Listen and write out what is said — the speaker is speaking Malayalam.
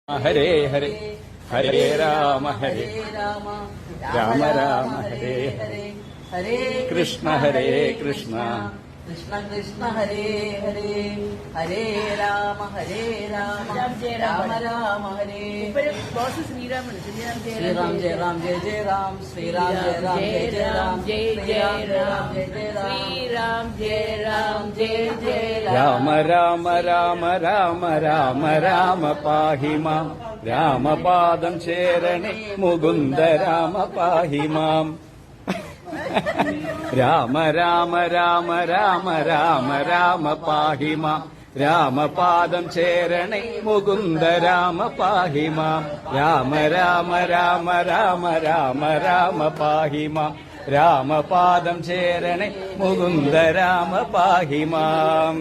ഹരേ ഹരേ ഹരേ രാമ ഹരേ രാമ രാമ രാമ ഹരേ ഹരേ ഹരേ കൃഷ്ണ ഹരേ കൃഷ്ണ കൃഷ്ണ കൃഷ്ണ ഹരേ ഹരേ ഹരേ രാമ രാമ രാമ ഹരേ ശ്രീറാം ജയ രാം ജയ ജയ രാം ശ്രീറാം ജയ രാം ജയ ജയ രാം ജയ ജയ രാം ശ്രീറാം ജയ രാം ജയ ജയ രാമ രാമ രാമ രാമ രാമ രാമ പാഹി മാം രാമപാദം ചേരണേ മുകുന്ദ രാമ പാഹി മാം രാമ രാമ രാമ രാമ രാമ രാമ പാഹി മാം രാമപാദം ചേരണേ മുകുന്ദ രാമ പാഹി മാം രാമ രാമ രാമ രാമ രാമ രാമ പാഹി മാം രാമപാദം ചേരണേ മുകുന്ദ രാമ പാഹി മാം.